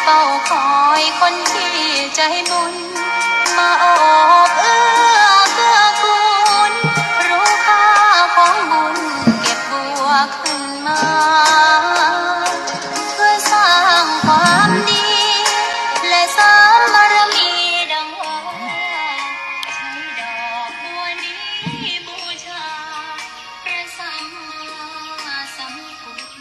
เฝ้าคอยคนที่ใจบุญมาโอบเอื้อเกื้อกูลรู้ค่าของบุญเก็บบัวขึ้นมาเพื่อสร้างความดีและเสริมบารมีดังว่าใช้ดอกบัวนี้บูชาพระสัมมาสัมพุทธ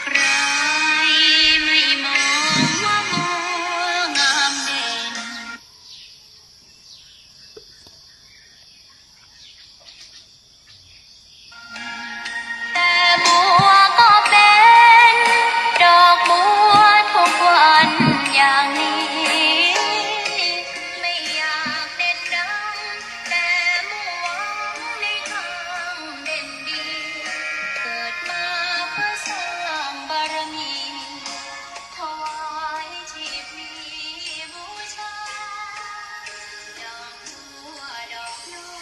ใครไม่มองว่าบัวงามเด่นแต่บัวก็เป็นดอกบัวทุกวันอย่างนี้ไม่อยากเด่นดังแต่มุ่งหวังในทางเด่นดีเกิดมาเพื่อสร้างบารมีถวายชีพนี้บูชาดอกบัวดอกน้อ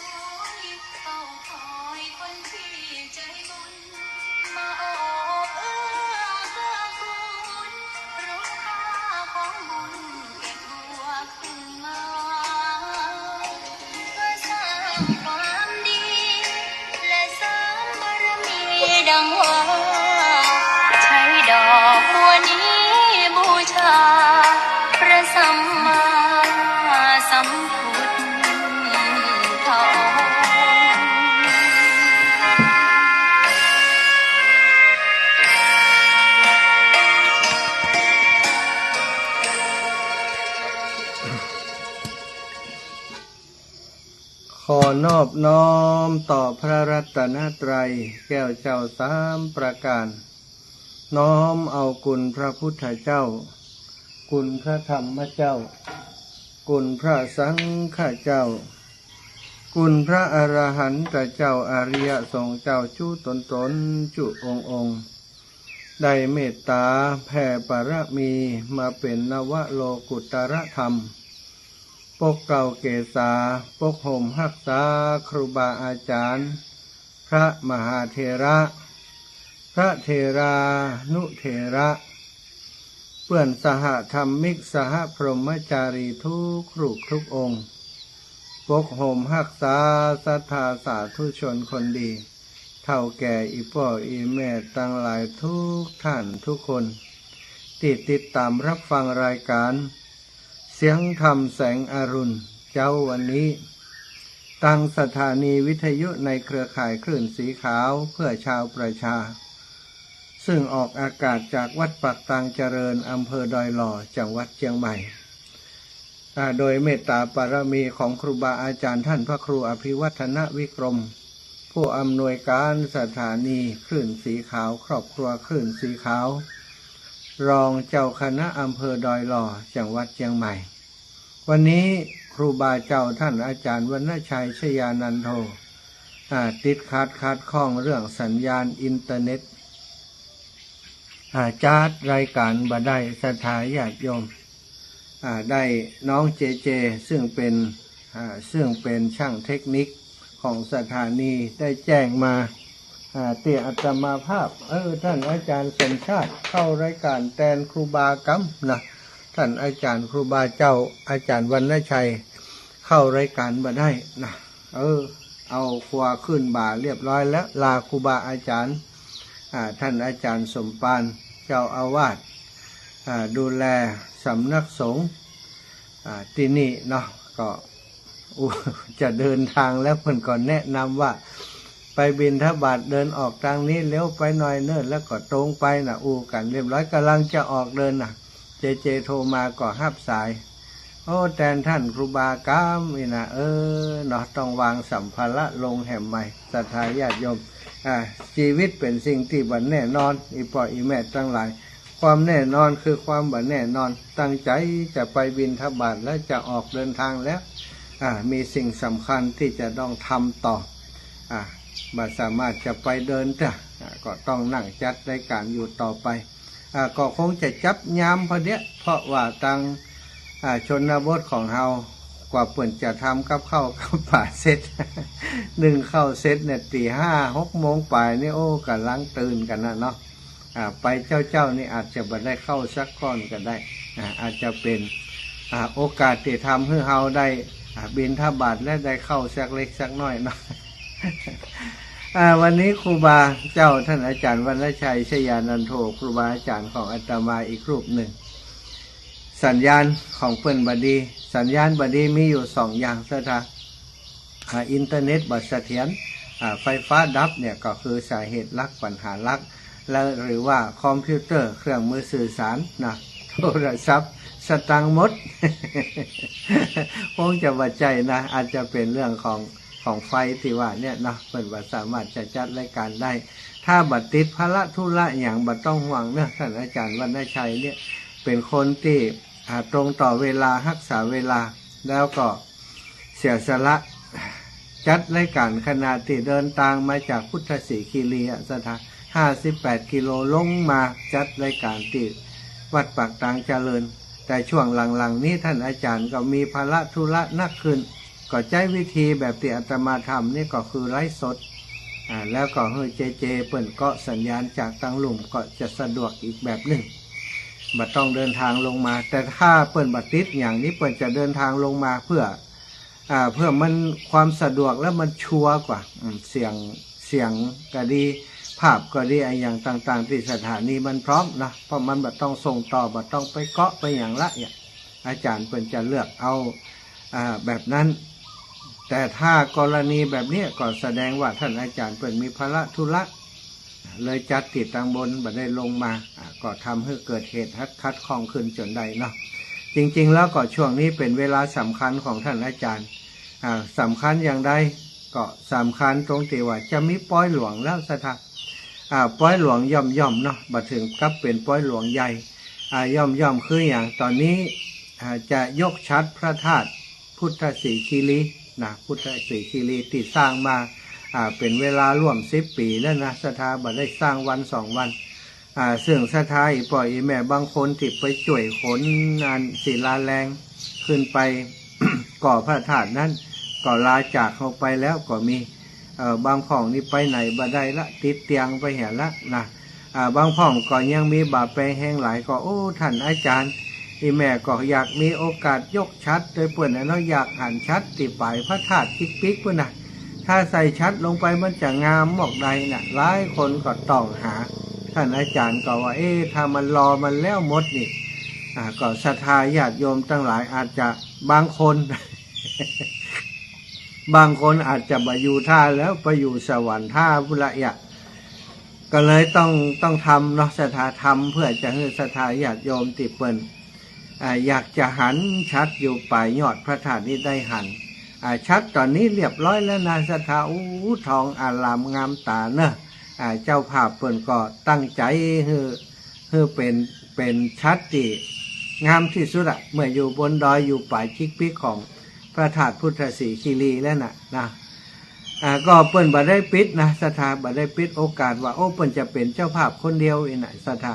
ยเฝ้าคอยคนที่ใจบุญมาโอบเอื้อเกื้อกูลรู้ค่าของบุญเก็บบัวขึ้นมาเพื่อสร้างความดีและเสริมบารมีดังว่าใช้ดอกบัวนี้บูชาพระสัมมาสัมพุทธองค์ ขอนอบน้อมต่อพระรัตนตรัยแก้วเจ้าสามประการ น้อมเอาคุณพระพุทธเจ้า คุณพระธรรมเจ้า คุณพระสังฆเจ้า คุณพระอรหันตเจ้าอริยสงฆ์เจ้าจุตนจุองค์ได้เมตตาแผ่บารมีมาเป็นนวโลกุตรธรรมปกเก่าเกษาปกห่มรักษาครูบาอาจารย์พระมหาเถระพระเถรานุเถระเพื่อนสหธรรมิกสหพรหมจารีทุกรูปทุกองค์ปกห่มรักษาศรัทธาสาธุชนคนดีเท่าแก่อีพ่ออีแม่ตั้งหลายทุกท่านทุกคนที่ติดตามรับฟังรายการเสียงธรรมแสงอรุณเจ้าวันนี้ตั้งสถานีวิทยุในเครือข่ายคลื่นสีขาวเพื่อชาวประชาซึ่งออกอากาศจากวัดปักตังเจริญอำเภอดอยหล่อจังหวัดเชียงใหม่โดยเมตตาบารมีของครูบาอาจารย์ท่านพระครูอภิวัฒนวิกรมผู้อำนวยการสถานีคลื่นสีขาวครอบครัวคลื่นสีขาวรองเจ้าคณะอำเภอดอยหล่อจังหวัดเชียงใหม่วันนี้ครูบาเจ้าท่านอาจารย์วรรณชัยชยานันโทติดขัดข้องเรื่องสัญญาณอินเทอร์เน็ตจัดรายการบ่ได้ศรัทธาญาติโยมได้น้องเจเจซึ่งเป็นช่างเทคนิคของสถานีได้แจ้งมาเตี่ยอัตมาภาพท่านอาจารย์สมชาติเข้ารายการแทนครูบากำนะท่านอาจารย์ครูบาเจ้าอาจารย์วรรณชัยเข้ารายการบ่ได้นะเอาครัวขึ้นบ่าเรียบร้อยแล้วลาครูบาอาจารย์ท่านอาจารย์สมปานเจ้าอาวาสดูแลสำนักสงฆ์ที่นี่เนาะก็จะเดินทางแล้วเพิ่นก่อนแนะนำว่าไปบิณฑบาตเดินออกทางนี้เลี้ยวไปหน่อยเนิ่นแล้วก็ตรงไปนะกันเรียบร้อยกำลังจะออกเดินนะเจโทรมาก็ฮับสายแทนท่านครูบากามนี่นะเนาะต้องวางสัมภาระลงแห่มใหม่ศรัทธาญาติโยมชีวิตเป็นสิ่งที่บันแน่นอนอีพ่ออีแม่ทั้งหลายความแน่นอนคือความบันแน่นอนตั้งใจจะไปบิณฑบาตแล้วจะออกเดินทางแล้วมีสิ่งสำคัญที่จะต้องทำต่อ บ่สามารถจะไปเดินจ้ะก็ต้องนั่งจัดรายการอยู่ต่อไปก็คงจะจับยามพอเนี้ยเพราะว่าตังชนบทของเฮากว่าเปิ่นจะทำกับข้าวกับป่าเสร็จ 1 ข้าวเสร็จเนี่ยตี5-6 โมงป่ายนี่โอ้กำลังตื่นกันนะเนาะไปเจ้านี่อาจจะบ่ได้เข้าสักก้อนก็ได้อาจจะเป็นโอกาสที่ทำให้เฮาได้บิณฑบาตและได้เข้าสักเล็กสักน้อยเนาะ วันนี้ครูบาเจ้าท่านอาจารย์วรรณชัยชยานันโทครูบาอาจารย์ของอาตมาอีกรูปหนึ่งสัญญาณของเปิ้นบดีสัญญาณบดีมีอยู่2 อย่างซะท่าอินเทอร์เน็ตบ่เสถียรไฟฟ้าดับเนี่ยก็คือสาเหตุหลักปัญหาหลักแล้วหรือว่าคอมพิวเตอร์เครื่องมือสื่อสารนะโทรศัพท์สตังค์หมด คงจะบ่ใจนะอาจจะเป็นเรื่องของไฟที่ว่าเนี่ยเนาะเพิ่นว่าสามารถจะจัดรายการได้ถ้าบัดติดภาระธุระอย่างบัดต้องห่วงเนาะท่านอาจารย์วรรณชัยเนี่ยเป็นคนที่ตรงต่อเวลารักษาเวลาแล้วก็เสียสละจัดรายการขณะที่เดินทางมาจากพุทธศรีคีรีสถาน58 กิโลลงมาจัดรายการที่วัดปากตางเจริญแต่ช่วงหลังๆนี้ท่านอาจารย์ก็มีภาระธุระนักขึ้นก็ใช้วิธีแบบที่อาตมาทำนี่ก็คือไลฟ์สดแล้วก็เฮ้ยเจเปิ่นเกาะสัญญาณจากตังหลุมก็จะสะดวกอีกแบบหนึ่งบัดต้องเดินทางลงมาแต่ถ้าเปิ่นบัดติดอย่างนี้เปิ่นจะเดินทางลงมาเพื่อมันความสะดวกและมันชัวร์กว่าเสียงก็ดีภาพก็ดีไอ้อย่างต่างๆที่สถานีมันพร้อมนะเพราะมันบัดต้องส่งต่อบัดต้องไปเกาะไปอย่างละอย่างอาจารย์เปิ่นจะเลือกเอาแบบนั้นแต่ถ้ากรณีแบบนี้ก็แสดงว่าท่านอาจารย์เปิ่นมีภาระธุระเลยจัดติดตั้งบนบัดได้ลงมาก็ทำให้เกิดเหตุคัดข้องขึ้นจนได้เนาะจริงๆแล้วก็ช่วงนี้เป็นเวลาสำคัญของท่านอาจารย์สำคัญอย่างใดก็สำคัญตรงที่ว่าจะมีป้อยหลวงแล้วสถานป้อยหลวงย่อมเนาะบัดถึงกับเป็นป้อยหลวงใหญ่ย่อมคืออย่างตอนนี้จะยกชัดพระธาตุพุทธศรีคีรีนะพุทธศรีคีรีที่สร้างมาเป็นเวลาร่วม10 ปีแล้วนะสถาบันได้สร้างวัน2 วันซึ่งสถาอีปล่อยแม่บางคนที่ไปช่วยขนศิลาแรงขึ้นไป ก่อพระธาตุนั้นก็ลาจากเขาไปแล้วก็มีบางพ่องนี่ไปไหนบ่ได้ละติดเตียงไปเห็นละนะบางพ่องก็ยังมีบาปไปแห้งหลายก็โอ้ท่านอาจารย์อีแม่ก็อยากมีโอกาสยกชัดโดยเปิ่นเนาะอยากหันชัดติปลายพระธาตุปิ๊กเพิ่นน่ะถ้าใส่ชัดลงไปมันจะงามหมอกใดน่ะหลายคนก็ต้องหาท่านอาจารย์ก็ว่าถ้ามันรอมันแล้วหมดนี่ก็ศรัทธาญาติโยมทั้งหลายอาจจะบางคน บางคนอาจจะมาอยู่ท่าแล้วไปอยู่สวรรค์ท่าพุระยะก็เลยต้องทำเนาะศรัทธาทำเพื่อจะให้ศรัทธาญาติโยมติเปิ้นอยากจะหันชัดอยู่ปลายยอดพระธาตุนี้ได้หันชัดตอนนี้เรียบร้อยแล้วนะศรัทธาทองอารามงามตาเนอะเจ้าภาพเปิ้นก็ตั้งใจให้เป็นชัดที่งามที่สุดอะเมื่ออยู่บนดอยอยู่ปลายชิกปิกของพระธาตุพุทธศรีคีรีแล้วนะก็เปิ้นบ่ได้ปิดนะศรัทธาบ่ได้ปิดโอกาสว่าเปิ้นจะเป็นเจ้าภาพคนเดียวอีน่ะศรัทธา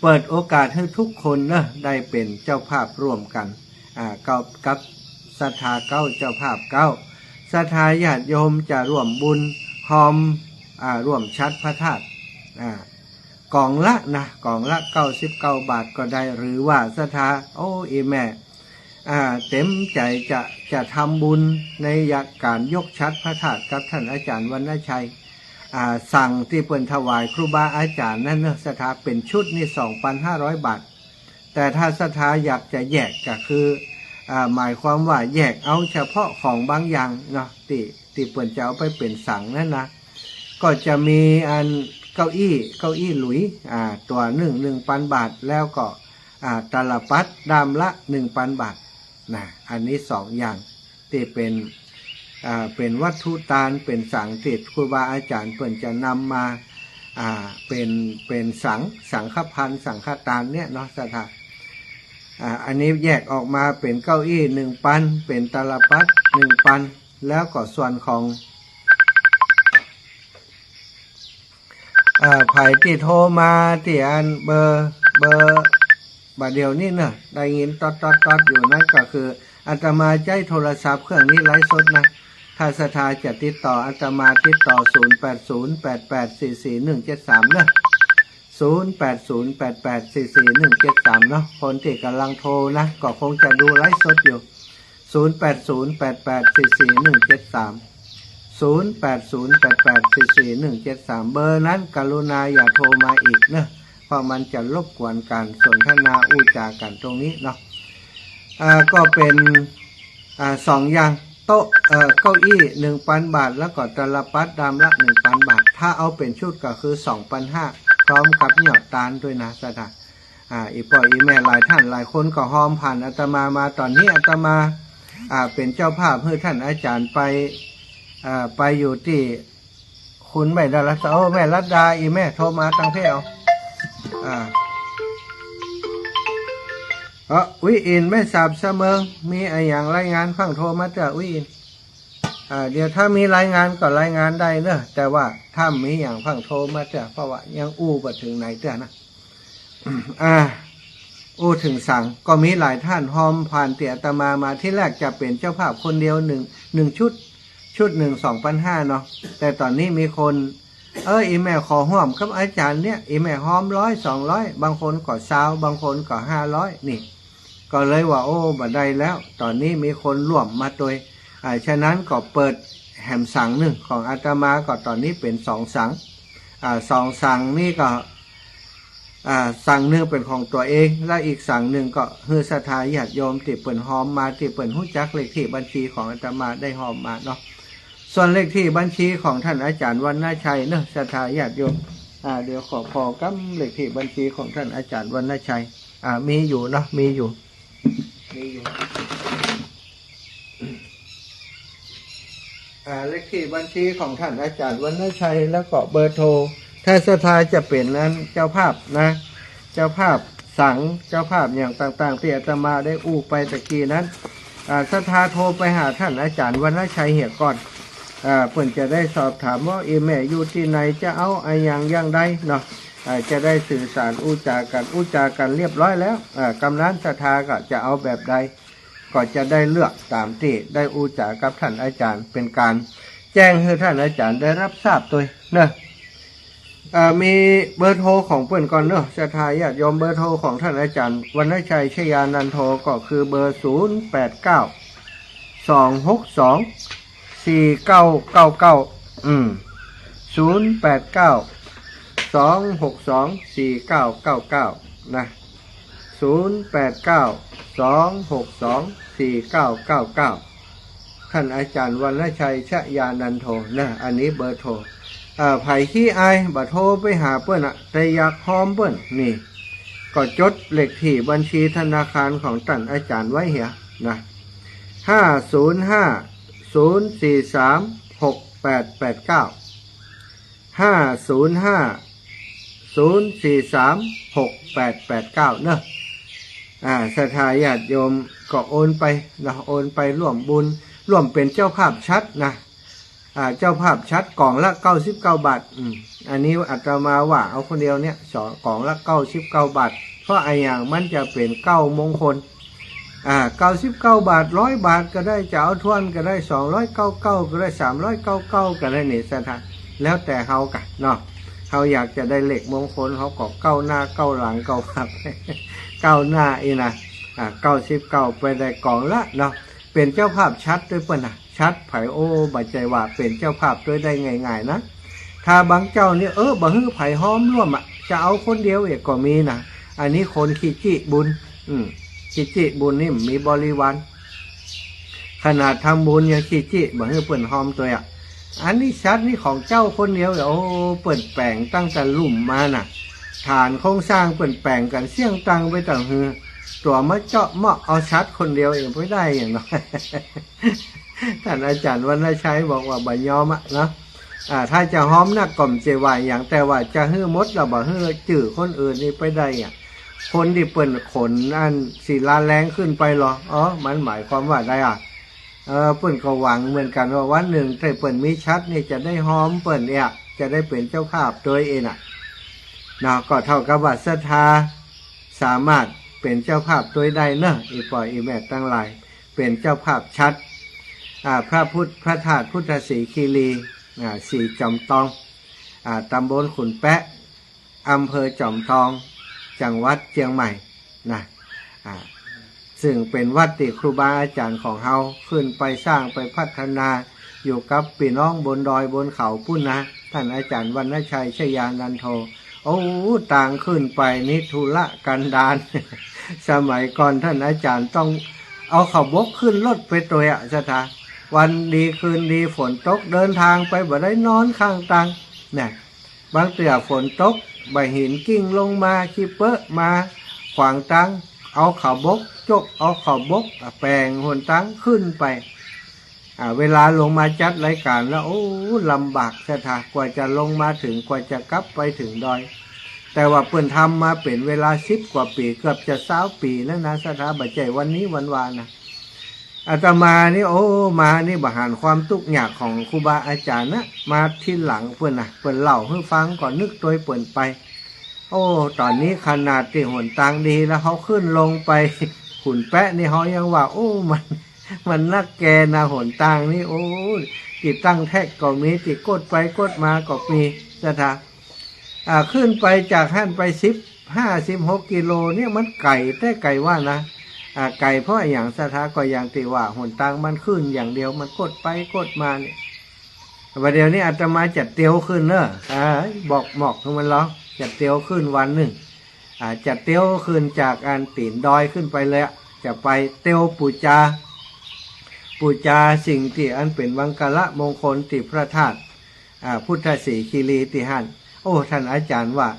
เปิดโอกาสให้ทุกคนนะได้เป็นเจ้าภาพร่วมกันกับศรัทธาเก้าเจ้าภาพเก้าศรัทธาญาติโยมจะร่วมบุญหอมร่วมชัดพระธาตุกล่องละ99 บาทก็ได้หรือว่าศรัทธาอีแม่เต็มใจจะทำบุญในการยกชัดพระธาตุกับท่านอาจารย์วรรณชัยสั่งที่เปิ่นถวายครูบาอาจารย์นั่นเนอะศรัทธาเป็นชุดนี่ 2,500 บาทแต่ถ้าศรัทธาอยากจะแยกก็คือหมายความว่าแยกเอาเฉพาะของบางอย่างเนาะที่เปิ่นจะเอาไปเป็นสั่งนั่นนะก็จะมีเก้าอี้หลุยตัว1,000 บาทแล้วก็ตาลปัดดามละ 1,000 บาทนะอันนี้2 อย่างที่เป็นวัตถุทานเป็นสังติดครูบาอาจารย์เปิ่นจะนำมาเป็นสังฆพันธ์สังฆทานเนี่ยเนาะสถาอันนี้แยกออกมาเป็นเก้าอี้1,000เป็นตาลปัด1,000แล้วก็ส่วนของ ไผ่ที่โทรมาที่อันเบอร์บัดเดียวนี่เนอะได้ยินตอดอยู่นั่นก็คืออาตมาใช้โทรศัพท์เครื่องนี้ไลฟ์สดนะถ้าศรัทธาจะติดต่ออาตมาติดต่อ0808844173เนอะ0808844173เนาะคนที่กำลังโทรนะก็คงจะดูไลฟ์สดอยู่0808844173 0808844173เบอร์นั้นกรุณาอย่าโทรมาอีกเนอะเพราะมันจะรบกวนการสนทนาอู้จากันตรงนี้เนาะก็เป็น2 อย่างโต๊ะเก้าอี้ 1,000 บาทแล้วก็ตลับปัดดำละ 1,000 บาทถ้าเอาเป็นชุดก็คือ 2,500 พร้อมกับหยอดตาลด้วยนะสถานอีพ่ออีแม่หลายท่านหลายคนก็หอมผ่านอาตมามาตอนนี้อาตมาเป็นเจ้าภาพให้ท่านอาจารย์ไปอยู่ที่คุณแม่ดาราแม่รัตดาอีแม่โทรมาตั้งเพลวิอินแม่สาบเสมอมีอะไรอย่างรายงานฟังโทรมาจากวิอินเดี๋ยวถ้ามีรายงานก็รายงานได้เนอะแต่ว่าถ้ามีอย่างฟังโทรมาจากเพราะว่ายังอู้ไปถึงไหนเจ้านะอู้ถึงสั่งก็มีหลายท่านหอมผ่านเตี่ยอาตมาที่แรกจะเป็นเจ้าภาพคนเดียวหนึ่งชุด2,500เนาะแต่ตอนนี้มีคนอีแม่ขอห่วมครับอาจารย์เนี่ยอีแม่หอม100-200บางคนก็20บางคนก็500นี่ก็เลยว่าโอ้บัดใดแล้วตอนนี้มีคนร่วมมาโดยฉะนั้นก็เปิดแหมสังหนึ่งของอาตมาก็ตอนนี้เป็น2 สัง2 สังนี่ก็สั่งหนึ่งเป็นของตัวเองและอีกสั่งหนึ่งก็ฮือศรัทธาญาติโยมที่เปิ่นหอมมาที่เปิ่นหู้จักเลขที่บัญชีของอาตมาได้หอมมาเนาะส่วนเลขที่บัญชีของท่านอาจารย์วรรณชัยเนอะศรัทธาญาติโยมเดี๋ยวขอพอกำเลขที่บัญชีของท่านอาจารย์วรรณชัยมีอยู่เนาะมีอยู่เลขที่บัญชีของท่านอาจารย์วรรณชัยแล้วก็เบอร์โทรถ้าศรัทธาจะเป็นนั้นเจ้าภาพนะเจ้าภาพสังเจ้าภาพอย่างต่างๆที่อาตมาได้อู้ไปตะกี้นั้นศรัทธาโทรไปหาท่านอาจารย์วรรณชัยเหี่ยก่อนเพิ่นจะได้สอบถามว่าแม่อยู่ที่ไหนจะเอาอย่างใดเนาะจะได้สื่อสารอู้จากันเรียบร้อยแล้วกำนันศรัทธาก็จะเอาแบบใดก็จะได้เลือกตามที่ได้อู้จากับท่านอาจารย์เป็นการแจ้งให้ท่านอาจารย์ได้รับทราบตัวเนอะมีเบอร์โทรของเพื่อนก่อนเนอะศรัทธาญาติโยมเบอร์โทรของท่านอาจารย์วรรณชัยชยานันโทก็คือเบอร์0892624999 นะ0892624999ท่านอาจารย์วรรณชัยชยานันโทนะอันนี้เบอร์โทรไผ่ขี้อายบัดโทรไปหาเปิ้นแต่อยากหอมเปิ้นนี่ก็จดเลขที่บัญชีธนาคารของท่านอาจารย์ไว้เหียนะ5050436889 5050436889เนอะศรัทธาญาติโยมก็โอนไปนะโอนไปร่วมบุญร่วมเป็นเจ้าภาพชัดนะเจ้าภาพชัดกล่องละ99 บาทอันนี้อาตมาว่าเอาคนเดียวเนี่ยกล่องละ99 บาทเพราะอย่างมันจะเป็น9มงคล99 บาท100 บาทก็ได้จะเอาทวนก็ได้299ก็ได้399ก็ได้นี่สถานแล้วแต่เฮากันเนาะเฮาอยากจะได้เลขมงคลเฮาก็เก้าหน้าเก้าหลังเก้าพับ9 หน้าอีนะ99ไปได้กล่องละเนาะเป็นเจ้าภาพชัดด้วยเปิ้นชัดไผโอ้บัดใจว่าเป็นเจ้าภาพด้วยได้ง่ายๆนะถ้าบางเจ้าเนี่ยบ่ฮื้อไผหอมร่วมจะเอาคนเดียวเอกก็มีนะอันนี้คนขี้จิบุญขี้จิบุญนี่มีบริวารขนาดทำบุญยังขี้จิบ่ฮื้อเปิ้นหอมตัวอันนี้ชัดนี่ของเจ้าคนเดียวโอ้เปิ้นแปลงตั้งแต่ลุ่มมาน่ะฐานโครงสร้างเปิ้นแปลงกันเสี่ยงตังไปต่างฮือตัวมาเจาะเหมาะเอาชัดคนเดียวเองไม่ได้อย่างน้อยท่านอาจารย์วรรณชัยบอกว่าบ่ยอมนะถ้าจะหอมนักก่อมเจวายอย่างแต่ว่าจะฮื้อมดเราบ่ฮื้อจื่อคนอื่นนี่ไปได้คนที่เปิ้นขนอันศิลาแรงขึ้นไปหรอมันหมายความว่าได้เปิ้นก็หวังเหมือนกันว่าวันหนึ่งถ้าเปิ้นมีชัดนี่จะได้หอมเปิ้นจะได้เป็นเจ้าภาพโดยเอง เนาะก็เท่ากับว่าศรัทธาสามารถเป็นเจ้าภาพตัวได้เนอะอีปอยอีแม่ตั้งหลายเป็นเจ้าภาพชัดพระธาตุพุทธศรีคีรีสีจอมตองตำบลขุนแปะอำเภอจอมทองจังหวัดเชียงใหม่นะซึ่งเป็นวัดที่ครูบาอาจารย์ของเฮาขึ้นไปสร้างไปพัฒนาอยู่กับพี่น้องบนดอยบนเขาพุ่นนะท่านอาจารย์วรรณชัยชยานันโทโอ้ต่างขึ้นไปนิทุระกันดาร สมัยก่อนท่านอาจารย์ต้องเอาขบกขึ้นรถไปตัวสถาวันดีคืนดีฝนตกเดินทางไปบ่ได้นอนข้างตังเนี่ยบางเตื่อฝนตกใบหินกิ้งลงมาขี้เปอะมาขวางตังเอาขบกจกเอาขบกแปลงหนตังขึ้นไปเวลาลงมาจัดรายการแล้วโอ้ลำบากสถากว่าจะลงมาถึงกว่าจะกลับไปถึงดอยแต่ว่าเพิ่นทำมาเป็นเวลา10 กว่าปีเกือบจะ20 ปีแล้วนะสถาบัจใจวันนี้วันวานนะอาตมานี่โอ้มานี่บรหารความทุกข์ยากของครูบาอาจารย์นะมาที่หลังเพิ่นนะเพิ่นเล่าให้ฟังก่อนนึกตัวเปิ่นไปโอ้ตอนนี้ขนาดที่หนทางดีแล้วเขาขึ้นลงไปขุนแปะนี่เขายังว่าโอ้มันนักแกนะหนทางนี่โอ้ติดตั้งแท็กก็มีติดกดไปกดมาก็มีสถาขึ้นไปจากหั่นไป15-16 กิโลเนี่ยมันไก่แต่ไก่ว่านะไก่เพราะอย่างสถาก็อย่างที่ว่าหนทางมันขึ้นอย่างเดียวมันกดไปกดมาเนี่ยวันเดียวนี้อาตมาจัดเตียวขึ้นเนอะบอกหมอกทุกมันร้องจัดเตียวขึ้นวันหนึ่งจัดเตียวขึ้นจากอันตีนดอยขึ้นไปเลยจะไปเตียวปูจาสิ่งที่อันเป็นวังกะละมงคลติพระธาตุพุทธศรีคีรีติหันโอ้ท่านอาจารย์ว่า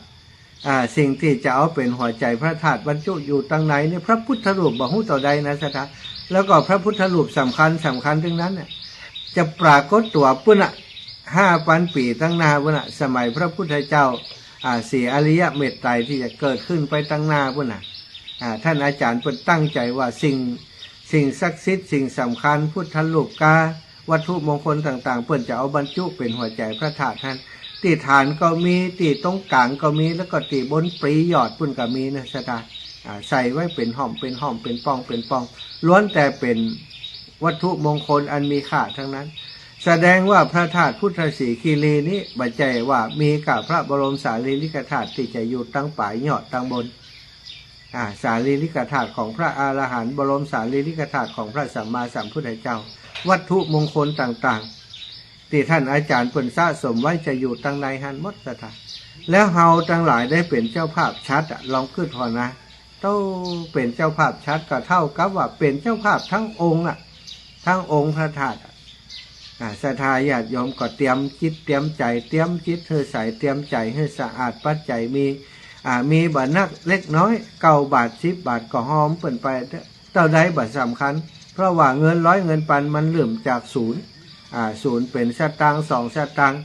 สิ่งที่จะเอาเป็นหัวใจพระธาตุบรรจุอยู่ตั้งไหนเนี่ยพระพุทธรูปบ่ฮู้ต่อใดนะสถาแล้วก็พระพุทธรูปสำคัญทั้งนั้นเนี่ยจะปรากฏตัวปุณณะ5,000 ปีตั้งหน้าปุณณะสมัยพระพุทธเจ้าสี่อริยเมตไตรที่จะเกิดขึ้นไปตั้งหน้าปุณณะท่านอาจารย์เพิ่นตั้งใจว่าสิ่งศักดิ์สิทธิ์สิ่งสำคัญพุทธรูปวัตถุมงคลต่างๆเพิ่นจะเอาบรรจุเป็นหัวใจพระธาตุท่านตีฐานก็มีตีตรงกลางก็มีแล้วก็ตีบนปรียอดปุ่นก็มีนะสถาใส่ไว้เป็นห้อมเป็นป้องล้วนแต่เป็นวัตถุมงคลอันมีค่าทั้งนั้นแสดงว่าพระธาตุพุทธศรีคีรีนี้บัจจัยว่ามีกับพระบรมสารีริกธาตุที่จะอยู่ตั้งปลายยอดตั้งบนสารีริกธาตุของพระอรหันต์บรมสารีริกธาตุของพระสัมมาสัมพุทธเจ้าวัตถุมงคลต่างๆที่ท่านอาจารย์เปิ่นสะสมไว้จะอยู่ตั้งในหันหมดสถานแล้วเฮาทั้งหลายได้เป็นเจ้าภาพชัดลองขึ้นพอนะต้องเป็นเจ้าภาพชัดก็เท่ากับว่าเป็นเจ้าภาพทั้งองค์ทั้งองค์พระธาตุศรัทธาญาติโยมก็เตรียมจิตเตรียมใจเตรียมจิตให้ใสเตรียมใจให้สะอาดปัจจัยมีบาทนักเล็กน้อย9 บาท10 บาทก็หอมเปิ่นไปเท่าใดบัดสำคัญเพราะว่าเงิน100เงินปันมันเริ่มจาก0เป็นสตางค์2 สตางค์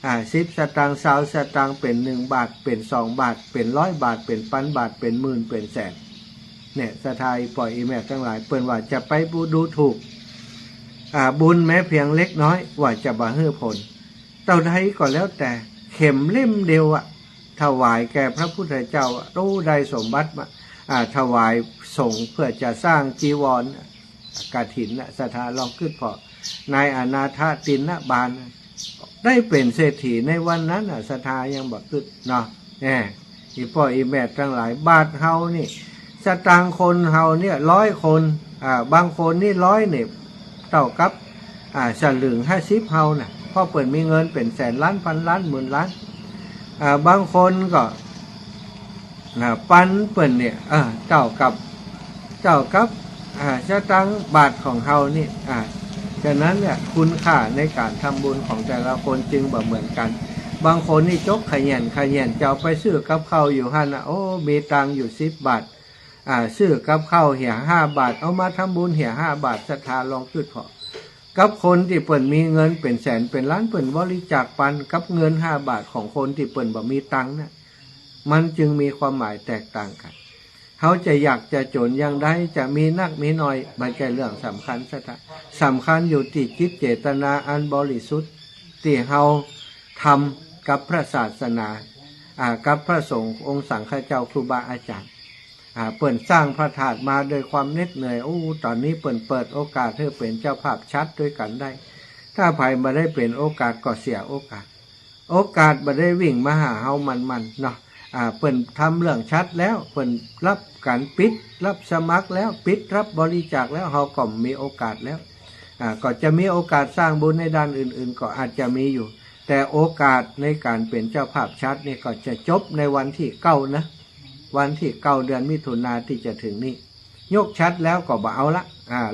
10 สตางค์20 สตางค์เป็น1 บาทเป็น2 บาทเป็น100 บาทเป็นพันบาทเป็นหมื่นเป็นแสนเนี่ยศรัทธาปล่อยอีแม่ทั้งหลายเปิ่นว่าจะไปดูถูกบุญแม้เพียงเล็กน้อยว่าจะบ่ฮื้อผลเท่าใดก็แล้วแต่เข็มเล่มเดียวถวายแก่พระพุทธเจ้ารู้ได้สมบัติมาถวายสงฆ์เพื่อจะสร้างจีวรกฐินศรัทธาลองขึ้นพอนายอนาถตินบาลได้เป็นเศรษฐีในวันนั้นศรัทธายังบอกขึ้นเนาะอีพ่ออีแม่ทั้งหลายบาทเฮานี่สตางค์คนเฮาเนี่ย100 คนบางคนนี่100เนี่ยเท่ากับฉลึง50เฮาน่ะเพราะเปิดมีเงินเป็นแสนล้านพันล้านหมื่นล้านบางคนก็ปันเปิ่นเนี่ยเท่ากับสตางค์บาทของเฮานี่ฉะนั้นเนี่ยคุณค่าในการทำบุญของแต่ละคนจึงบ่เหมือนกันบางคนนี่จกขยันจะเอาไปซื้อกับข้าวอยู่หั่นโอ้มีตังอยู่10 บาทซื้อกับข้าวเหี่ย5 บาทเอามาทำบุญเหี่ย5 บาทศรัทธาลองขึ้นพอกับคนที่เปิ่นมีเงินเป็นแสนเป็นล้านเปิ่นบริจาคปันกับเงิน5 บาทของคนที่เปิ่นบ่มีตังค์น่ะมันจึงมีความหมายแตกต่างกันเขาจะอยากจะจนอย่างใดจะมีนักมีน้อยไม่ใช่เรื่องสำคัญสำคัญอยู่ที่จิตเจตนาอันบริสุทธิ์ที่เขาทำกับพระศาสนา กับพระสงฆ์องค์สังฆเจ้าครูบาอาจารย์เปิ่นสร้างพระธาตุมาโดยความเหน็ดเหนื่อยตอนนี้เปิ่นเปิดโอกาสให้เป็นเจ้าภาพชัดด้วยกันได้ถ้าไผมาได้เป็นโอกาสก็เสียโอกาสมาได้วิ่งมาหาเฮามันเนาะเปิ่นทำเรื่องชัดแล้วเปิ่นรับการปิดรับสมัครแล้วปิดรับบริจาคแล้วเฮาก็มีโอกาสแล้วก็จะมีโอกาสสร้างบุญในด้านอื่นๆก็อาจจะมีอยู่แต่โอกาสในการเป็นเจ้าภาพชัดนี่ก็จะจบในวันที่9นะวันที่9เดือนมิถุนายนที่จะถึงนี้ยกชัดแล้วก็บ่เอาละ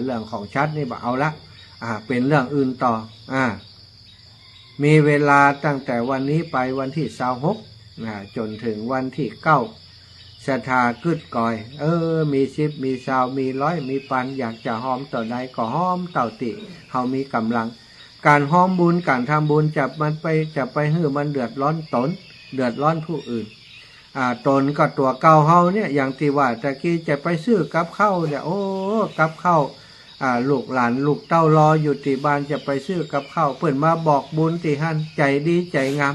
เรื่องของชัดนี่บ่เอาละเป็นเรื่องอื่นต่อมีเวลาตั้งแต่วันนี้ไปวันที่26จนถึงวันที่9ศรัทธากึดก่อยมี10มี20มี100มีปันอยากจะหอมต่อใดก็หอมเต่าติเฮามีกำลังการหอมบุญการทำบุญจะไปให้มันเดือดร้อนตนเดือดร้อนผู้อื่นตนก็ตัวเก่าเฮาเนี่ยอย่างที่ว่าตะกี้จะไปซื้อกับข้าวเนี่ยกับข้าวลูกหลานลูกเต้ารออยู่ที่บ้านจะไปซื้อกับข้าวเพิ่นมาบอกบุญที่หั่นใจดีใจงาม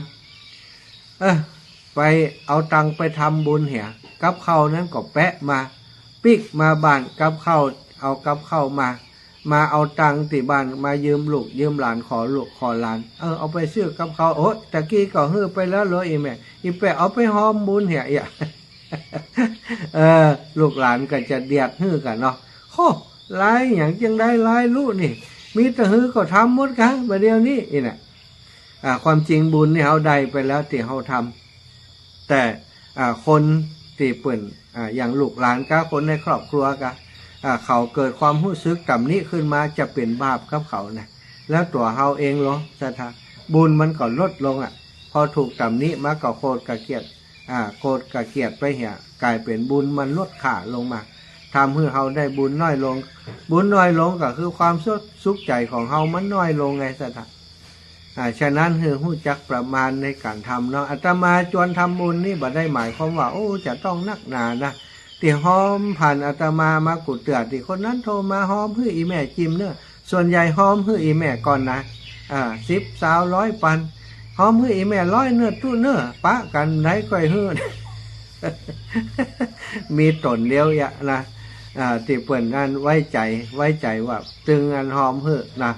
ไปเอาตังไปทำบุญเหี่ยกับข้าวนั้นก็แปะมาปิกมาบ้านกับข้าวเอากับข้าวมาเอาตังที่บ้านมายืมลูกยืมหลานขอลูกขอหลานเอาไปซื้อกับข้าวตะกี้ก็ฮื้อไปแล้วเหรออีแม่อีแปะเอาไปหอมบุญเหี่ยลูกหลานก็จะเดียดฮื้อกันเนาะหลายอย่างจังได้หลายลูกนี่มีแต่ฮื้อก็ทำหมดกันประเดี๋ยวนี้น่ะความจริงบุญนี่เฮาได้ไปแล้วที่เฮาทำแต่คนที่เปิ่นอย่างลูกหลานกับคนในครอบครัวกันเขาเกิดความรู้สึกต่ำนี้ขึ้นมาจะเป็นบาปกับเขานะแล้วตัวเฮาเองเหรอศรัทธาบุญมันก็ลดลงพอถูกต่ำนี้มาก็โคตรกะเกียดโคตรกะเกียดไปเหี่ยกลายเป็นบุญมันลดค่าลงมาทำให้เฮาได้บุญน้อยลงบุญน้อยลงก็คือความสุขใจของเฮามันน้อยลงไงศรัทธาฉะนั้นคือหู้จักประมาณในการทำเนาะอาตมาจวนทำบุญนี่บ่ได้หมายความว่าจะต้องนักหนานะที่หอมผ่านอาตมากุดเตือที่คนนั้นโทรมาหอมเพื่ออีแม่จิมเนอะส่วนใหญ่หอมเพื่ออีแม่ก่อนนะ10 20 100ปันหอมเพื่ออีแม่100เนื้อตู้เนื้อปะกันได้ก่อยเฮือ มีตนเลี้ยวยะนะที่เปิ่นนั่นไว้ใจว่าตึงอันหอมเฮือนะ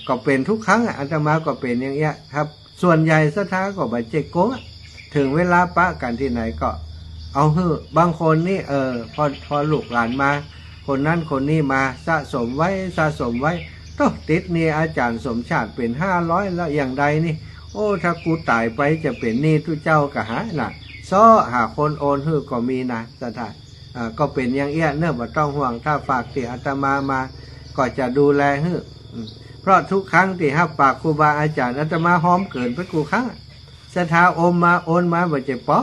ก็เป็นทุกครั้งอาตมาก็เป็นอย่างเงี้ยครับส่วนใหญ่ศรัทธาก็บ่เจ๊กโกงถึงเวลาปะกันที่ไหนก็เอาเฮือบางคนนี่พอลูกหลานมาคนนั้นคนนี้มาสะสมไว้ต้องติดนี่อาจารย์สมชาติเป็น500แล้วอย่างใดนี่ถ้ากูตายไปจะเป็นหนี้ทุเจ้ากะหาน่ะซ้อหาคนโอนเฮือก็มีนะศรัทธาก็เป็นอย่างเงี้ยเนื่องบ่ต้องห่วงถ้าฝากที่อาตมาก็จะดูแลเฮือเพราะทุกครั้งที่รับปากครูบาอาจารย์อาตมาหอมเกินไปกูครั้งศรัทธาโอนมาบ่เจ็บปอ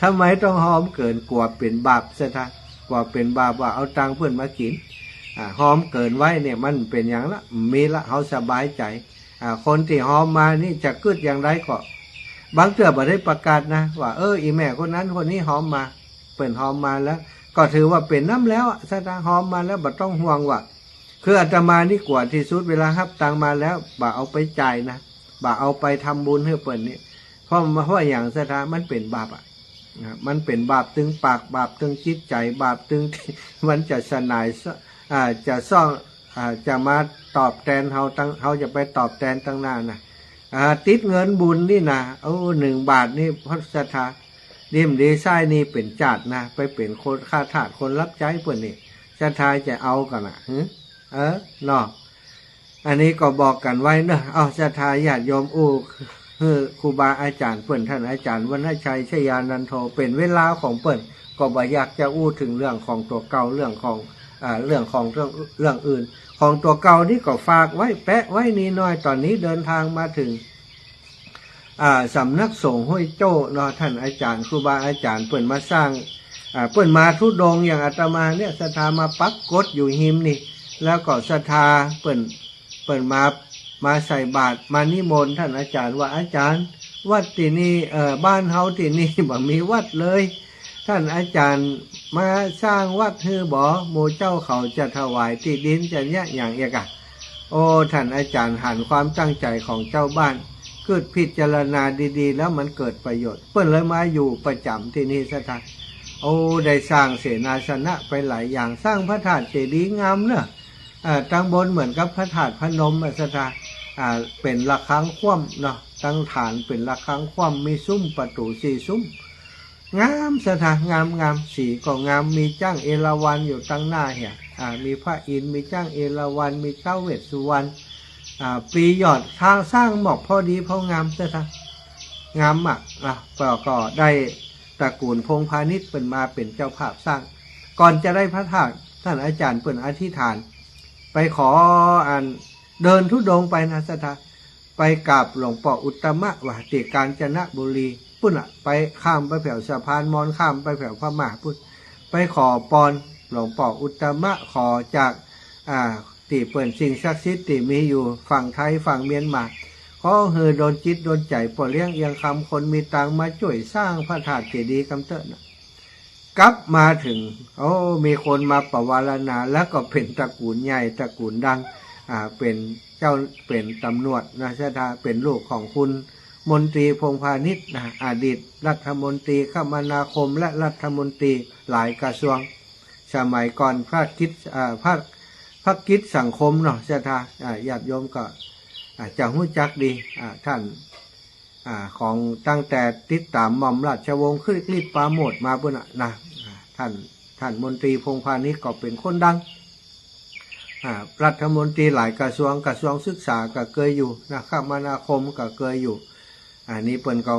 ทำไมต้องหอมเกินกลัวเป็นบาปศรัทธากลัวเป็นบาปว่าเอาตังเพื่อนมากินหอมเกินไว้เนี่ยมันเป็นอย่างละมีละเขาสบายใจคนที่หอมมานี่จะกึดอย่างไรก็บางเทื่อบ่ได้ประกาศนะว่าอีแม่คนนั้นคนนี้หอมมาเปิ่นหอมมาแล้วก็ถือว่าเป็นน้ำแล้วศรัทธาหอมมาแล้วบ่ต้องห่วงว่าคืออาตมานี่กว่าที่สุดเวลารับตังมาแล้วบ่เอาไปจ่ายนะบ่เอาไปทำบุญให้เปิ่นนี่เพราะอย่างศรัทธามันเป็นบาปมันเป็นบาปตึงปากบาปตึงจิตใจบาปตึงมันจะสนายจะซ่องจะมาตอบแทนเขาจะไปตอบแทนตั้งหน้านะติดเงินบุญนี่นะ1 บาทนี่พระศรัทธาดิมดีไซน์นี่เป็นจาดนะไปเป็นคนค่าทาสคนรับใช้เพื่อนนี่ศรัทธาจะเอากันนะเนาะอันนี้ก็บอกกันไว้เนอะศรัทธาญาติโยมครูบาอาจารย์เปิ่นท่านอาจารย์วรรณชัยชยานันโทเป็นเวลาของเปิ่นก็บ่อยากจะถึงเรื่องของตัวเก่าเรื่องของเรื่องอื่นของตัวเก่านี่ก็ฝากไว้แปะไว้นี่น้อยตอนนี้เดินทางมาถึงสำนักสงฆ์ห้วยโจ้เนาะท่านอาจารย์ครูบาอาจารย์เปิ่นมาสร้างเปิ่นมาทุดงอย่างอาตมาเนี่ยศรัทธามาปักกดอยู่หิมนี่แล้วก็ศรัทธาเปิ่นมาใส่บาตรมานิมนต์ท่านอาจารย์ว่าอาจารย์วัดที่นี่บ้านเฮาที่นี่บ่มีวัดเลยท่านอาจารย์มาสร้างวัดฮือบ่หมู่เจ้าเขาจะถวายที่ดินจะเนี่ยอย่างเอกท่านอาจารย์หันความตั้งใจของเจ้าบ้าน เกิดพิจารณาดีๆแล้วมันเกิดประโยชน์เปิ้นเลยมาอยู่ประจำที่นี่สถานโอ้ได้สร้างเสนาสนะไปหลายอย่างสร้างพระธาตุเจดีย์งามเนอะตั้งบนเหมือนกับพระธาตุพนมสถานเป็นระฆังคว่ำเนาะตั้งฐานเป็นระฆังคว่ำมีซุ้มประตูสี่ซุ้มงามสถานงามสีก็งามมีจ้างเอราวัณอยู่ตั้งหน้าเหี่ยมีพระอินทร์มีจ้างเอราวัณมีเจ้าเวสสุวรรณปีหยอดทางสร้างหมอกพอดีพองามสถานงามมากก็ได้ตระกูลพงพาณิชย์เป็นมาเป็นเจ้าภาพสร้างก่อนจะได้พระธาตุท่านอาจารย์เปิ่นอธิษฐานไปขอเดินทุดงไปนะสถานไปกราบหลวงปู่อุตตมะว่าติกาญจนบุรีพุ่นไปข้ามไปแผ่วสะพานมอญข้ามไปแผ่วพม่าพุ่นไปขอปอนหลวงปู่อุตตมะขอจากที่เปิ่นสิ่งศักดิ์สิทธิ์ที่มีอยู่ฝั่งไทยฝั่งเมียนมาขอเฮอโดนจิตโดนใจปอเลี้ยงเอียงคำคนมีตังมาช่วยสร้างพระธาตุเจดีย์กำเตินะกลับมาถึงมีคนมาประวารณาแล้วก็เป็นตระกูลใหญ่ตระกูลดังเป็นเจ้าเป็นตำรวจนะชะตาเป็นลูกของคุณมนตรีพงพาณิชย์นะอดีตรัฐมนตรีคมนาคมและรัฐมนตรีหลายกระทรวงสมัยก่อนพระกิจสังคมเนาะชะตาญาติโยมก็จะรู้จักดีท่านของตั้งแต่ติดตามหม่อมราชวงศ์คริสต์ปราโมทย์มาบุญนะท่านมนตรีพงพาณิชย์ก็เป็นคนดังรัฐมนตรีหลายกระทรวงศึกษาก็เคยอยู่นะคมนาคมก็เคยอยู่นี่เปิ้นก็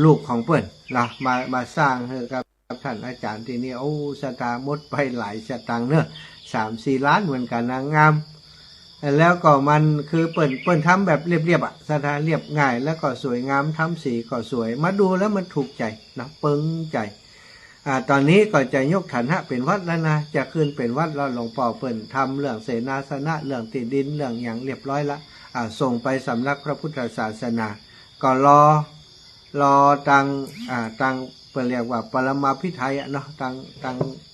ลูกของเปิ้นนะมาสร้างให้กับท่านอาจารย์ที่นี่โอ้สตางค์หมดไปหลายสตางค์เนอะ3-4 ล้านเหมือนกันนะงามแล้วก็มันคือเปิ้นทำแบบเรียบสถานเรียบง่ายแล้วก็สวยงามทำสีก็สวยมาดูแล้วมันถูกใจนะปึงใจตอนนี้ก็จะยกฐานะเป็นวัดแล้วนะจะขึ้นเป็นวัดแล้วหลวงพ่อเปิ้นทำเรื่องเสนาสนะเรื่องที่ดินเรื่องอย่างเรียบร้อยละส่งไปสำนักพระพุทธศาสนาก็รอตังเปิ้นเรียกว่าปรมาภิไธยเนาะ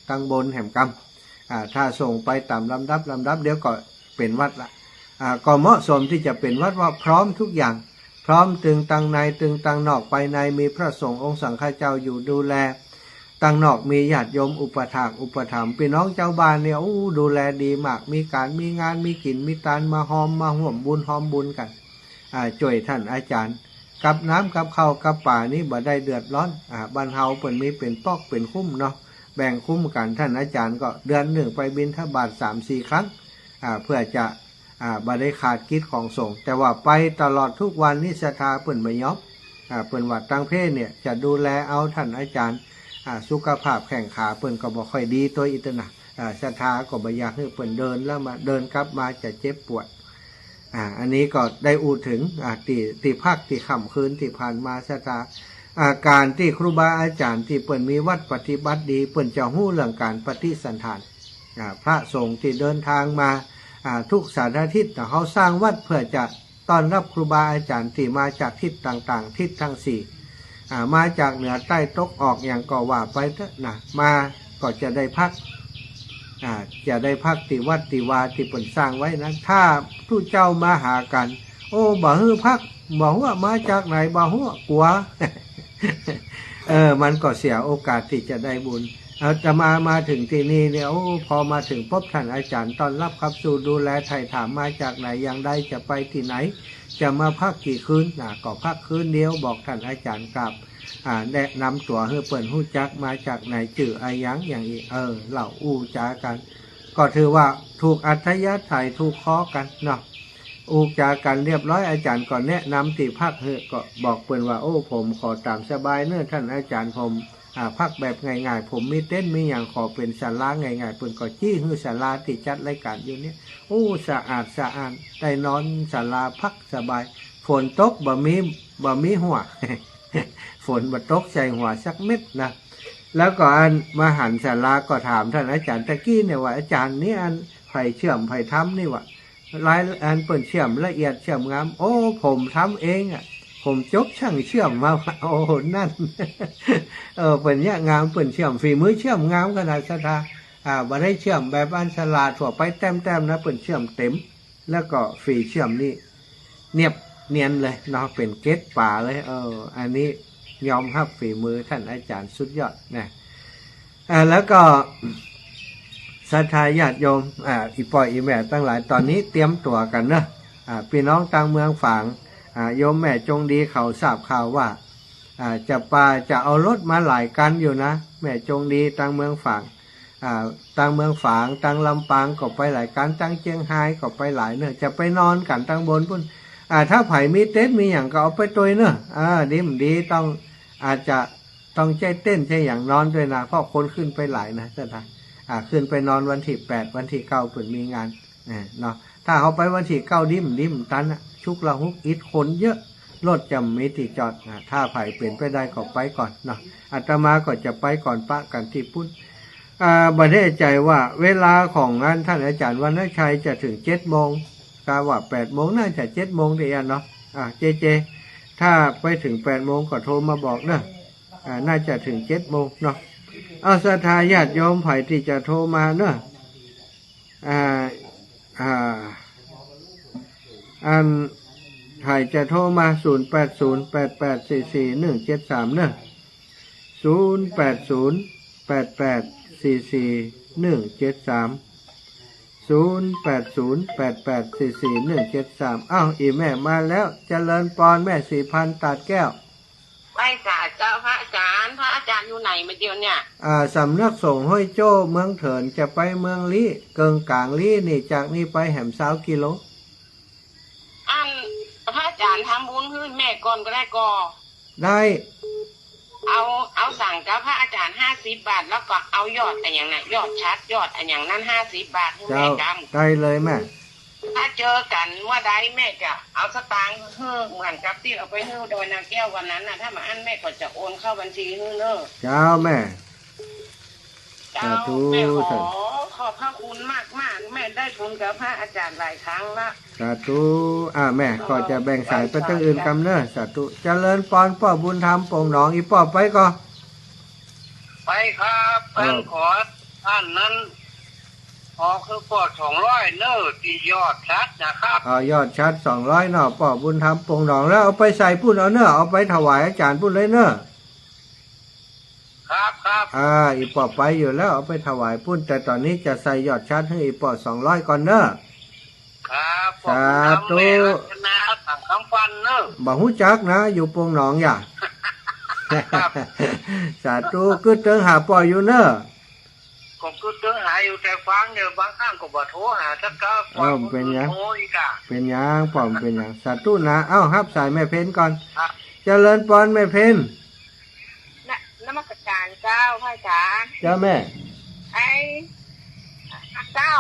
ตังบนแห่งกรรมถ้าส่งไปตามลำดับเดี๋ยวก็เป็นวัดละก็เหมาะสมที่จะเป็นวัดว่าพร้อมทุกอย่างพร้อมตึงตังในตึงตังนอกไปในมีพระสงฆ์องค์สังฆเจ้าอยู่ดูแลตังนอกมีญาติโยมอุปถากอุปถัมภ์พี่น้องเจ้าบ้านเนี่ยดูแลดีมากมีการมีงานมีกินมีตานมาหอมมาห่วมบุญหอมบุญกันช่วยท่านอาจารย์กับน้ำกับข้าวกับป่านี้บ่ได้เดือดร้อนบ้านเฮาเปิ่นมีเป็นปอกเป็นคุ้มเนาะแบ่งคุ้มกันท่านอาจารย์ก็เดือนหนึ่งไปบิณฑบาต 3-4 ครั้งเพื่อจะบ่ได้ขาดกิจของสงฆ์แต่ว่าไปตลอดทุกวันนี้ศรัทธาเปิ่นไม่ยอมเปิ่นว่าตั้งเพศเนี่ยจะดูแลเอาท่านอาจารย์สุขภาพแข้งขาเปิ่นก็บ่ค่อยดีตัวอิตนะศรัทธาก็บ่อยากให้เปิ่นเดินแล้วมาเดินกลับมาจะเจ็บปวดอันนี้ก็ได้อูถึงตีภาคที่ค่ำคืนที่ผ่านมาศรัทธาการที่ครูบาอาจารย์ที่เปิ่นมีวัดปฏิบัติดีเปิ่นจะฮู้เรื่องการปฏิสันทานพระสงฆ์ที่เดินทางมาทุกสารทิศเขาสร้างวัดเพื่อจะต้อนรับครูบาอาจารย์ที่มาจากทิศต่างๆทิศทั้ง4มาจากเหนือใต้ตกออกอย่างก็ว่าไปเถอะนะมาก็จะได้พักที่วัดที่วาที่เปิ่นสร้างไว้นั้นถ้าผู้เจ้ามาหากันบ่ฮื้อพักบ่ฮู้ว่ามาจากไหนบ่ฮู้กลัว มันก็เสียโอกาสที่จะได้บุญจะมาถึงที่นี่เนี่ยพอมาถึงพบท่านอาจารย์ต้อนรับครับสู่ดูแลไถ่ถามมาจากไหนอย่างใดจะไปที่ไหนจะมาพักกี่คืนก็พักคืนเดียวบอกท่านอาจารย์กลับแนะนำตัวให้เปิ่นฮู้จักมาจากไหนจื่ออายังอย่างอีเล่าอู้จากันก็ถือว่าถูกอัธยาศัยถูกคอกันเนาะอู้จากันเรียบร้อยอาจารย์ก็แนะนำที่พักก็บอกเปิ่นว่าผมขอตามสบายเนื้อท่านอาจารย์ผมพักแบบง่ายๆผมมีเต้นมีอย่างขอเป็นศาลาง่ายๆเปิ่นก็จี้ฮือศาลาที่จัดรายการอยู่เนี่ยสะอาดได้นอนศาลาพักสบายฝนตกบ่มีหัว ฝนบ่ตกใส่หัวสักเม็ดนะแล้วก็มาหันศาลาก็ถามท่านอาจารย์ตะกี้เนี่ยว่าอาจารย์นี่ไผเชื่อมไผทำนี่ว่าหลายเปิ่นเชื่อมละเอียดเชื่อมงามผมทำเองผมจบช่างเชื่อมมานั่น เปิ่นเนี่ยงามเปิ่นเชื่อมฝีมือเชื่อมงามขนาดศรัทธาบ่ได้เชื่อมแบบอันฉลาดทั่วไปแต้มๆนะเปิ่นเชื่อมเต็มแล้วก็ฝีเชื่อมนี่เนี เนียนเลยเนาะเป็นเกล็ดป่าเลยอันนี้ยอมรับฝีมือท่านอาจารย์สุดยอดนะแล้วก็ศรัทธาญาติโยมอีปอยอีแม่ตั้งหลายตอนนี้เตรียมตัวกันเนอะพี่น้องต่างเมืองฝางโยมแม่จงดีเขาทราบข่าวว่าจะเอารถมาหลายกันอยู่นะแม่จงดีต่างเมืองฝางต่างเมืองฝางต่างลำปางก็ไปหลายกันต่างเชียงรายก็ไปหลายเนอะจะไปนอนกันต่างบนพุ่นถ้าไผ่มีเต้นมีอย่างก็เอาไปตัวเนอะดีต้องอาจจะต้องใจเต้นใจอย่างนอนด้วยนะเพราะคนขึ้นไปหลายนะท่านขึ้นไปนอนวันที่8วันที่9เปิดมีงานเนาะถ้าเขาไปวันที่9ดิ้มตันชุกละหุกอิดคนเยอะรถจำมีที่จอดถ้าไผ่เปลี่ยนไปได้ก็ไปก่อนเนาะอาตมาก็จะไปก่อนปะกันที่พุทธบันแน่ใจว่าเวลาของงานท่านอาจารย์วรรณชัยจะถึง7 โมงกาว่า8 โมงน่าจะ7 โมงเดียวเนาะเจถ้าไปถึง8 โมงก็โทรมาบอกเนอะน่าจะถึง7 โมงเนาะศรัทธาญาติโยมไผ่ที่จะโทรมาเนอะไผ่จะโทรมา0808844173เนอะ0808844173 0808844173อีแม่มาแล้วเจริญปอนแม่4,000ตัดแก้วไหว้ศาลเจ้าพระอาจารย์อยู่ไหนมาเดียวเนี่ยสำนักสงฆ์ห้วยโจ้เมืองเถินจะไปเมืองลี้เกิงกลางลี้นี่จากนี้ไปแหม20 กิโลพระอาจารย์ทำบุญให้แม่ก่อนก็ได้ก่อได้เอาสั่งกับพระอาจารย์50 บาทแล้วก็เอายอดอันอย่างนั้นยอดชัดยอดอันอย่างนั้น50 บาทให้แม่จำได้เลยแม่ถ้าเจอกันว่าใดแม่จะเอาสตางค์เหมือนกับที่เอาไปให้โดยนางแก้ววันนั้นนะถ้ามาอันแม่ก็จะโอนเข้าบัญชีให้เนอะเจ้าแม่เจ้าแม่ขอบพระคุณมากแม่ได้บุญกับพระอาจารย์หลายครั้งละสาธุแม่ก็จะแบ่งสายไปตั้งอื่นกำเนิดสาธุเจริญปอนป้อบุญธรรมโป่งหนองอีป้อไปก่อนไปครับเป็นขอท่านนั้นคือปอด200เนอะที่ยอดชัดนะครับยอดชัด200เนาะป้อบุญธรรมโป่งหนองแล้วเอาไปใส่พุ่นเอาเนอะเอาไปถวายอาจารย์พุ่นเลยเนอะครับอีป้อไปอยู่แล้วเอาไปถวายพุ่นแต่ตอนนี้จะใส่ยอดชัดให้อีป้อ200ก่อนเนอะครับสาธุนะสั่งคำฟันเนอะบ่ฮู้จักนะอยู่โป่งหนองอย่าสาธุกึดเติงหาป้ออยู่เนอะผมก็เจอหาอยู่แต่ฟังเนี่ยบางครั้งก็บ่โทรหาสักก็เป็นยังโทรอีกเป็นยังป้อมเป็นยังสาธุนะครับสายแม่เพนก่อนเจริญปอนแม่เพนนมัสการเจ้าพระอาจารย์เจ้าแม่เจ้า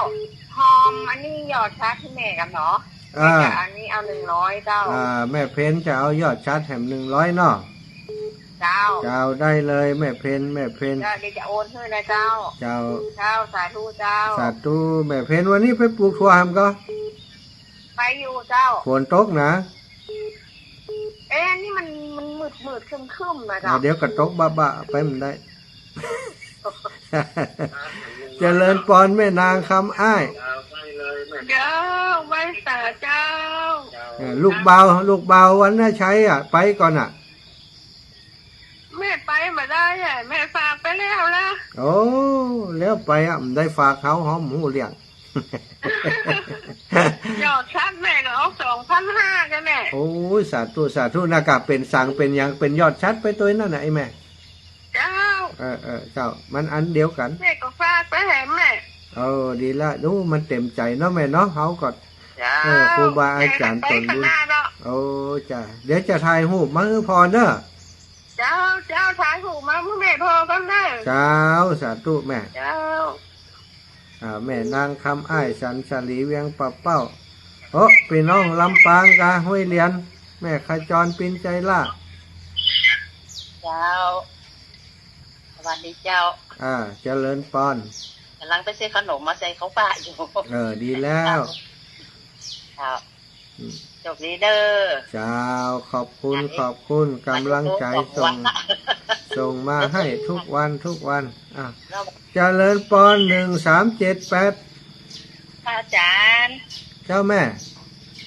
หอมอันนี้ยอดชัดที่แม่กันเนาะอันนี้เอา100เจ้าแม่เพนจะเอายอดชัดแถม100เนาะเจ้าได้เลยแม่เพนเดี๋ยวจะโอนให้นะเจ้าสาธุเจ้าสาธุแม่เพนวันนี้ไปปลูกถั่วหำก็ไปอยู่เจ้าฝนตกนะนี่มันมืดครึ้มนะเจ้าเดี๋ยวก็ตกบ้าไปมันได้เจริญปอนแม่นางคำอ้ายเจ้าไว้สาเจ้าลูกเบาวันน่าใช้ไปก่อนแม่ไปมาได้แม่ฝากไปแล้วนะโอ้แล้วไปมันได้ฝากเขาหอมหมูเลี้ยงยอดชัดแม่ก็เอา2,500กันแม่โอ้ยสาธุนากาเป็นสั่งเป็นยังเป็นยอดชัดไปตัวนั่นน่ะไอ้แม่เจ้าเจ้ามันอันเดียวกันแม่ก็ฝากไปให้แม่ดีละดูมันเต็มใจเนาะแม่เนาะเขาก็ครูบาอาจารย์ตนบุญจ้ะเดี๋ยวจะถ่ายรูปมาให้พอเนอะเจ้าถ่ายรูปมาเมื่อแม่พอกันเนอะเจ้าสาธุแม่เจ้าแม่นางคำอ้ายสันสลีเวียงปะเป้าพี่น้องลำปางกาห้วยเลียนแม่ขจรปินใจล่าเจ้าสวัสดีเจ้าเจริญปอนกำลังไปซื้อขนมมาใส่เขาป่าอยู่ดีแล้วจบนี้เด้อเจ้าขอบคุณกำลังใจส่งมาให้ทุกวันเจริญปอน1378อาจารย์เจ้าแม่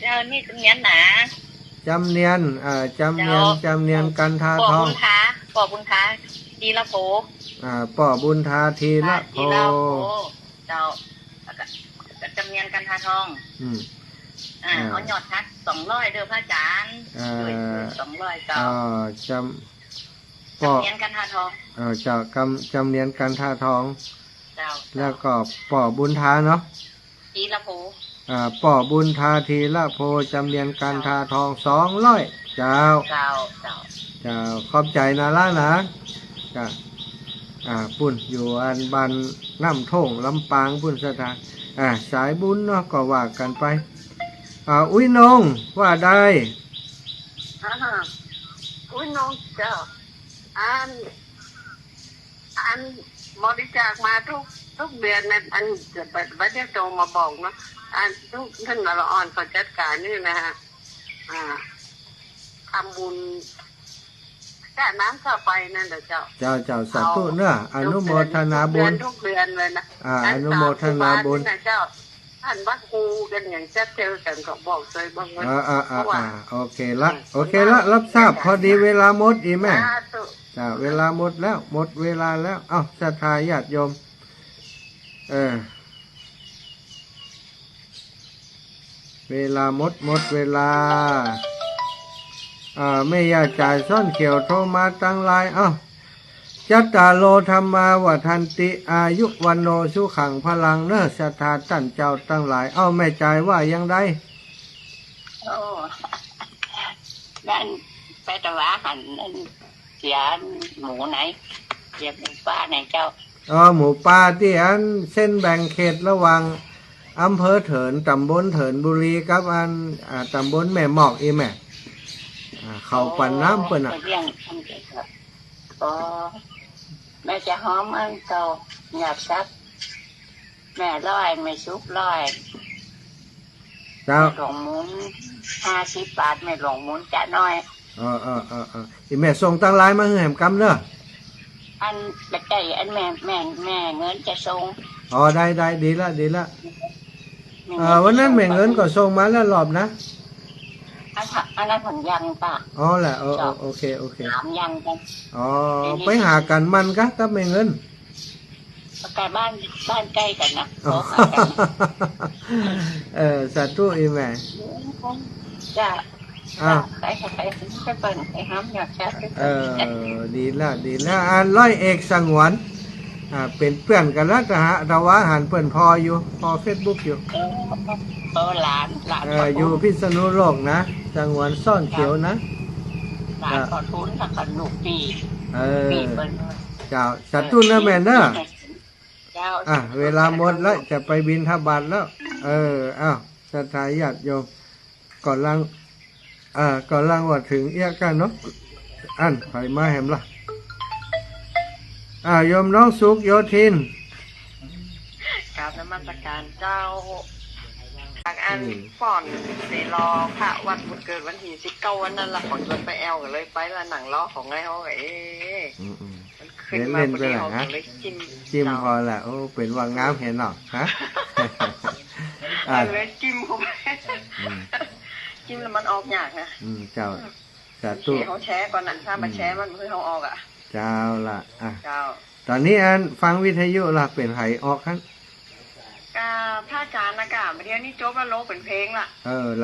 เจ้านี่เป็นยันหนา จำเนียนจำเนียนกันทา ป่อ ทอง บุญท้าป่อบุญท้าทีละโพ ป่อบุญทาทีละโพ ทีละโพเจ้าแล้วก็จำเนียนกันทาทอง อืม เอาหยอดทัก200เด้อพระอาจารย์ด้วย200เจ้าจำป่อ จำเนียนกันทาทอง เจ้าจำเนียนกันทาทอง เจ้า แล้วก็ป่อบุญทาเนาะ ทีละโพ ป่อบุญทาทีละโพจำเนียนกันทาทอง200เจ้า เจ้า ขอบใจนะล่ะนะจ้ะปุ่นอยู่อันบันน้ำท่งลำปางปุ่นสถานสายบุญเนาะก็ว่ากันไปอุ้ยน้องว่าได้ อุ้ยน้องเจ้าอันบริจาคมาทุกเดือนนะอันจะบัตรโตมาบอกเนาะอันทุกท่านละอ่อนเขาจัดการนี่นะฮะทำบุญแค่น้ำเข้าไปนั่นแหละเจ้า เจ้าสาธุเนอะอนุโมทนาบุญ ทุกเดือนเลยนะ อนุโมทนาบุญ นะเจ้าท่านบักคูกันอย่างจะเจอกันก็บอกเลยบางวันโอเคละรับทราบพอดีเวลาหมดอีแม่เวลาหมดแล้วหมดเวลาแล้วศรัทธาญาติโยมเวลาหมดเวลาไม่อยากจ่ายซ่อนเขียวโทรมาตั้งไลน์จัตตาโลธรรมาวัฏันติอายุวันโนสุขังพลังเนอศรัทธาตั้นเจ้าตั้งหลายแม่จ่ายว่ายังไดโอ้นั่นไปตะวาหันนั่นเสียหมูไหนเสียหมูป้าไหนเจ้าหมูป่าที่อันเส้นแบ่งเขตระหว่างอำเภอเถินตำบลเถินบุรีกับอันตำบลแม่หมอกอีแม่เขาปั่นน้ำเปิ้นแม่จะหอมอันเก่าหยาบซักแม่ร้อยไม่ซุกร้อยเจ้าหลงมุน50 บาทไม่หลงมุนจะน้อยอีแม่ส่งตั้งไลน์มาให้แหมกำเนอะอันจะใจอันแม่เงินจะส่งได้ดีละวันนั้นแม่เงินก็ส่งมาแล้วรอบนะอันนั้นผลยังป่ะแหละโอเคถามยังกันไปหากันมันกะกับแม่เงินแต่บ้านใกล้กันนะสาธุอีแม่จ้ะใครเปิดไอ้ห้ำอยากแช่ดีละอันร้อยเอกสงวนเป็นเพื่อนกันแล้วนะฮะเราว่าหันเพื่อนพออยู่พอ Facebook อยู่หลานอยู่พิษณุโลกนะจังหวัดซ่อนเขียวนะหลานขอทุนกับขนมปีเจ้าสัตว์ตุ้นนะแม่เนอะเวลาหมดแล้วจะไปบิณฑบาตแล้วศรัทธาญาติโยมก่อนลังว่าถึงเอี้ยกันเนาะอันไผมาแหมล่ะโยมน้องสุขโยธินกราบนมัสการเจ้าอันก่อนสีรอพระวันบุญเกิดวันที่19วันนั้นละของจนไปแอลกันเลยไปละหนังล้อของไงเขามันขึ้นมาพอดีเขาเลยจิ้มพอแหละโอ้เป็นวังน้ำเห็นหรอฮะเลยจิ้มเข้าไปจิ้มแล้วมันออกยากนะเจ้าสาธุเขาแชร์ก่อนนะถ้ามาแชร์มันเพื่อเขาออกเจ้าล่ะเจ้าตอนนี้อันฟังวิทยุล่ะเป็นไผออกครับพระอาจารย์นะกะเดี๋ยวนี้จบแล้วลงเป็นเพลงล่ะ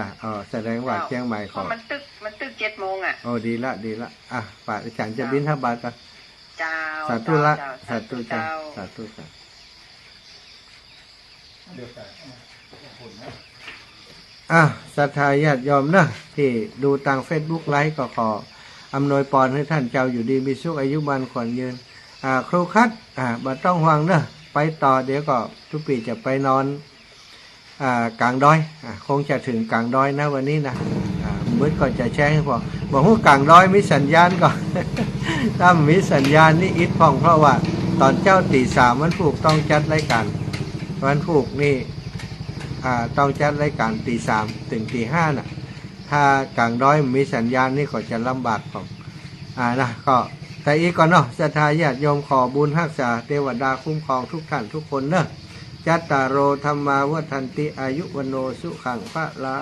ล่ะแสดงว่าเชียงใหม่ขอมันตึก7 โมงดีละป่าฉันจะบิณฑบาตกันเจ้าสาธุละสาธุเจ้าสาธุจ้าศรัทธาญาติโยมนะที่ดูทาง Facebook ไลฟ์ก็ขออำนวยพรให้ท่านเจ้าอยู่ดีมีสุขอายุมันขวัญยืนครูคัดบ่ต้องห่วงเนอะไปต่อเดี๋ยวก็ทุกปีจะไปนอนกลางดอยคงจะถึงกลางดอยนะวันนี้นะมืดก็จะแช่ให้พอบอกว่ากลางดอยมีสัญญาณก่อนถ้ามีสัญญาณนี่อิดพ่องเพราะว่าตอนเจ้าตี 3วันผูกต้องจัดรายการวันผูกนี่ต้องจัดรายการตี 3ถึงตี 5น่ะถ้ากลางดอยมีสัญญาณนี่ก็จะลำบากของนะก็แต่อีกก่อนเนาะศรัทธาญาติโยมขอบุญรักษาเทวดาคุ้มครองทุกท่านทุกคนเนอะจัตตารโอธรรมาวัฏันติอายุวโนสุขังพระลา